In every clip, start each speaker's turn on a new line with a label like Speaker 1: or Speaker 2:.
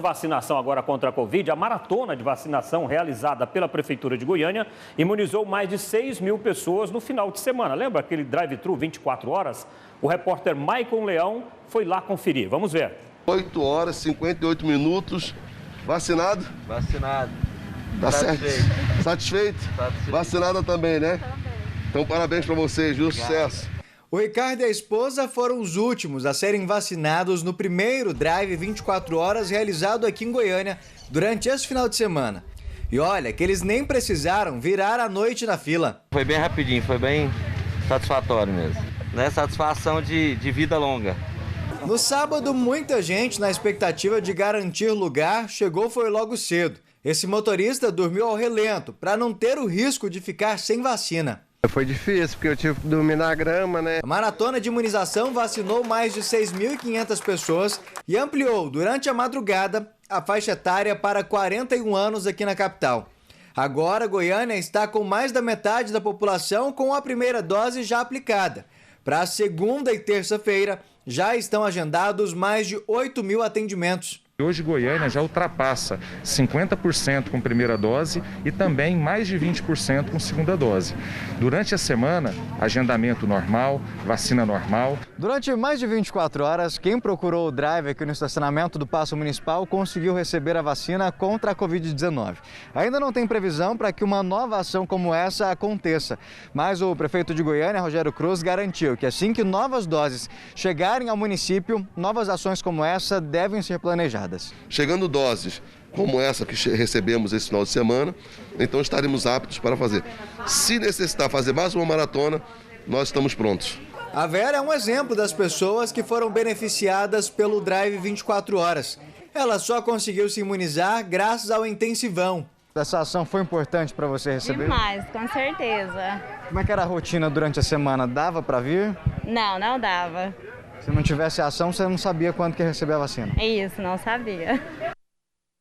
Speaker 1: vacinação agora contra a Covid, a maratona de vacinação realizada pela Prefeitura de Goiânia imunizou mais de 6 mil pessoas no final de semana. Lembra aquele drive-thru 24 horas? O repórter Maicon Leão foi lá conferir. Vamos ver.
Speaker 2: 8 horas, 58 minutos. Vacinado?
Speaker 3: Vacinado.
Speaker 2: Tá certo? Satisfeito? Vacinada também, né? Também. Então, parabéns para vocês, viu? Sucesso.
Speaker 4: O Ricardo e a esposa foram os últimos a serem vacinados no primeiro drive 24 horas realizado aqui em Goiânia durante esse final de semana. E olha que eles nem precisaram virar a noite na fila.
Speaker 3: Foi bem rapidinho, foi bem satisfatório mesmo. Né? Satisfação de vida longa.
Speaker 4: No sábado, muita gente, na expectativa de garantir lugar, foi logo cedo. Esse motorista dormiu ao relento para não ter o risco de ficar sem vacina.
Speaker 5: Foi difícil, porque eu tive que dormir na grama, né?
Speaker 4: A maratona de imunização vacinou mais de 6.500 pessoas e ampliou, durante a madrugada, a faixa etária para 41 anos aqui na capital. Agora, Goiânia está com mais da metade da população com a primeira dose já aplicada. Para a segunda e terça-feira, já estão agendados mais de 8 mil atendimentos.
Speaker 6: Hoje Goiânia já ultrapassa 50% com primeira dose e também mais de 20% com segunda dose. Durante a semana, agendamento normal, vacina normal.
Speaker 4: Durante mais de 24 horas, quem procurou o drive aqui no estacionamento do Paço Municipal conseguiu receber a vacina contra a Covid-19. Ainda não tem previsão para que uma nova ação como essa aconteça, mas o prefeito de Goiânia, Rogério Cruz, garantiu que assim que novas doses chegarem ao município, novas ações como essa devem ser planejadas.
Speaker 2: Chegando doses como essa que recebemos esse final de semana, então estaremos aptos para fazer. Se necessitar fazer mais uma maratona, nós estamos prontos.
Speaker 4: A Vera é um exemplo das pessoas que foram beneficiadas pelo Drive 24 horas. Ela só conseguiu se imunizar graças ao intensivão. Essa ação foi importante para você receber?
Speaker 7: Demais, com certeza.
Speaker 4: Como é que era a rotina durante a semana? Dava para vir?
Speaker 7: Não dava.
Speaker 4: Se não tivesse ação, você não sabia quando que ia receber a vacina?
Speaker 7: É isso, não sabia.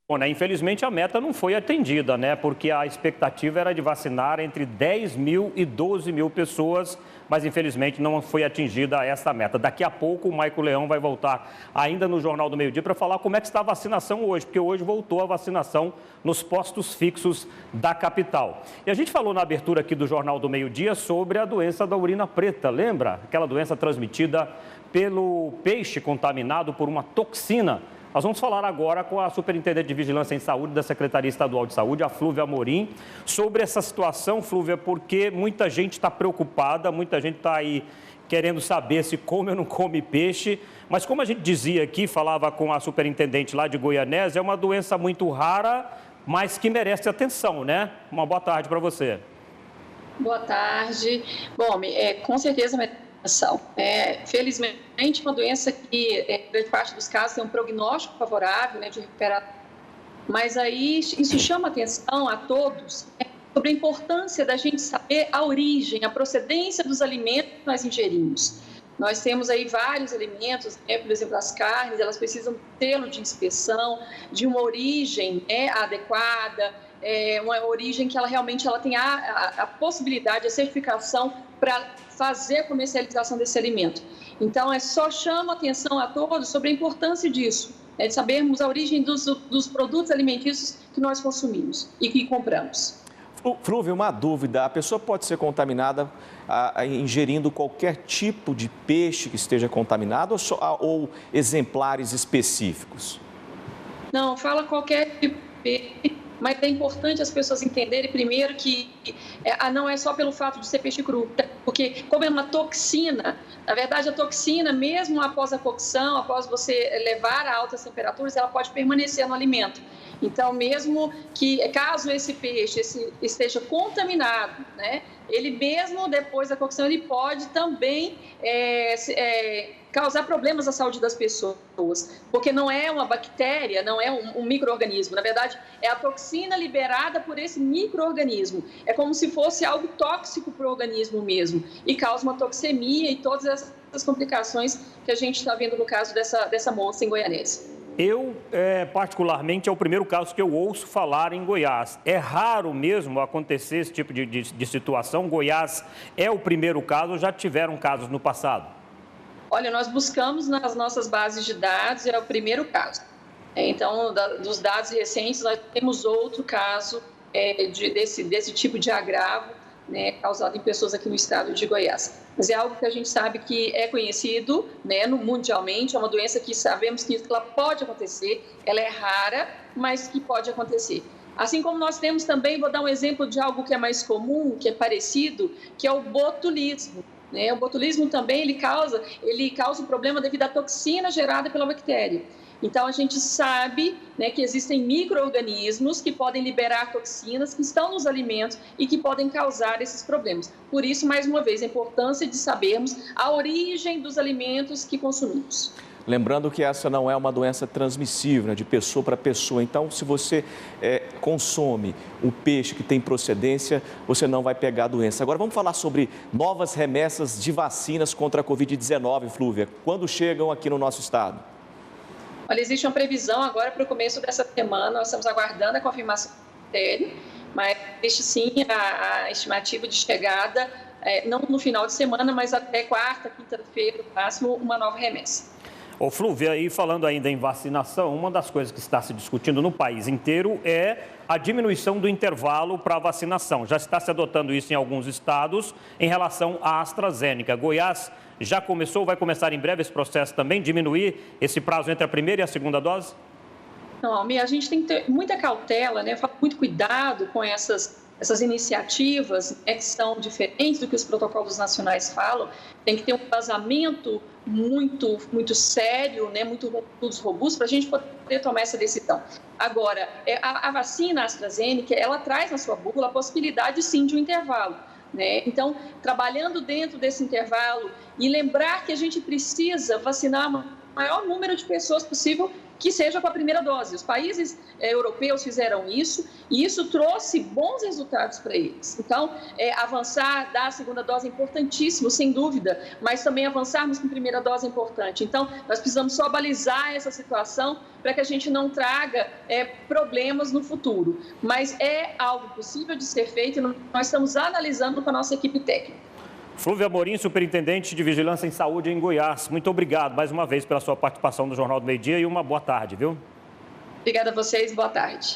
Speaker 1: Bom, né, infelizmente a meta não foi atendida, né? Porque a expectativa era de vacinar entre 10 mil e 12 mil pessoas, mas infelizmente não foi atingida essa meta. Daqui a pouco o Maicon Leão vai voltar ainda no Jornal do Meio-Dia para falar como é que está a vacinação hoje, porque hoje voltou a vacinação nos postos fixos da capital. E a gente falou na abertura aqui do Jornal do Meio-Dia sobre a doença da urina preta, lembra? Aquela doença transmitida pelo peixe contaminado por uma toxina. Nós vamos falar agora com a Superintendente de Vigilância em Saúde da Secretaria Estadual de Saúde, a Flúvia Amorim, sobre essa situação, Flúvia, porque muita gente está preocupada, muita gente está aí querendo saber se come ou não come peixe, mas como a gente dizia aqui, falava com a superintendente lá de Goianésia, é uma doença muito rara, mas que merece atenção, né? Uma boa tarde para você.
Speaker 8: Boa tarde. Bom, com certeza felizmente, uma doença que, em grande parte dos casos, tem um prognóstico favorável, né, de recuperação. Mas aí isso chama atenção a todos, né, sobre a importância da gente saber a origem, a procedência dos alimentos que nós ingerimos. Nós temos aí vários alimentos, né, por exemplo, as carnes, elas precisam de selo de inspeção, de uma origem, né, adequada, uma origem que ela realmente tem a possibilidade, a certificação para fazer a comercialização desse alimento. Então, só chama atenção a todos sobre a importância disso, de sabermos a origem dos produtos alimentícios que nós consumimos e que compramos.
Speaker 9: Flúvia, uma dúvida, a pessoa pode ser contaminada ingerindo qualquer tipo de peixe que esteja contaminado ou exemplares específicos?
Speaker 8: Não, fala qualquer tipo de peixe. Mas é importante as pessoas entenderem, primeiro, que não é só pelo fato de ser peixe cru, porque como é uma toxina, na verdade a toxina, mesmo após a cocção, após você levar a altas temperaturas, ela pode permanecer no alimento. Então, mesmo que, caso esse peixe esteja contaminado, né, ele mesmo depois da cocção, ele pode também causar problemas à saúde das pessoas, porque não é uma bactéria, não é um micro-organismo, na verdade é a toxina liberada por esse micro-organismo, é como se fosse algo tóxico para o organismo mesmo, e causa uma toxemia e todas essas complicações que a gente está vendo no caso dessa moça em Goianésia.
Speaker 1: Eu, particularmente, é o primeiro caso que eu ouço falar em Goiás. É raro mesmo acontecer esse tipo de situação. Goiás é o primeiro caso ou já tiveram casos no passado?
Speaker 8: Olha, nós buscamos nas nossas bases de dados, é o primeiro caso. Então, dos dados recentes, nós temos outro caso desse tipo de agravo, né, causado em pessoas aqui no estado de Goiás. Mas é algo que a gente sabe que é conhecido, né, mundialmente, é uma doença que sabemos que ela pode acontecer, ela é rara, mas que pode acontecer. Assim como nós temos também, vou dar um exemplo de algo que é mais comum, que é parecido, que é o botulismo. Né? O botulismo também ele causa um problema devido à toxina gerada pela bactéria. Então, a gente sabe, né, que existem micro-organismos que podem liberar toxinas que estão nos alimentos e que podem causar esses problemas. Por isso, mais uma vez, a importância de sabermos a origem dos alimentos que consumimos.
Speaker 9: Lembrando que essa não é uma doença transmissível, né, de pessoa para pessoa. Então, se você consome o peixe que tem procedência, você não vai pegar a doença. Agora, vamos falar sobre novas remessas de vacinas contra a Covid-19, Flúvia. Quando chegam aqui no nosso estado?
Speaker 8: Olha, existe uma previsão agora para o começo dessa semana, nós estamos aguardando a confirmação do Ministério, mas existe sim a estimativa de chegada, não no final de semana, mas até quarta, quinta-feira, no máximo, uma nova remessa.
Speaker 1: Ô Flúvia, e falando ainda em vacinação, uma das coisas que está se discutindo no país inteiro é a diminuição do intervalo para a vacinação. Já está se adotando isso em alguns estados em relação à AstraZeneca. Goiás já começou, vai começar em breve esse processo também, diminuir esse prazo entre a primeira e a segunda dose?
Speaker 8: Não, a gente tem que ter muita cautela, né? Muito cuidado com essas iniciativas, né, que são diferentes do que os protocolos nacionais falam. Tem que ter um embasamento muito sério, né, muito robusto para a gente poder tomar essa decisão. Agora, a vacina AstraZeneca, ela traz na sua bússola a possibilidade, sim, de um intervalo. Né? Então, trabalhando dentro desse intervalo e lembrar que a gente precisa vacinar o maior número de pessoas possível que seja com a primeira dose. Os países europeus fizeram isso e isso trouxe bons resultados para eles. Então, avançar, dar a segunda dose é importantíssimo, sem dúvida, mas também avançarmos com a primeira dose é importante. Então, nós precisamos só balizar essa situação para que a gente não traga problemas no futuro. Mas é algo possível de ser feito e nós estamos analisando com a nossa equipe técnica.
Speaker 1: Flúvia Amorim, superintendente de Vigilância em Saúde em Goiás. Muito obrigado mais uma vez pela sua participação no Jornal do Meio Dia e uma boa tarde, viu?
Speaker 8: Obrigada a vocês, boa tarde.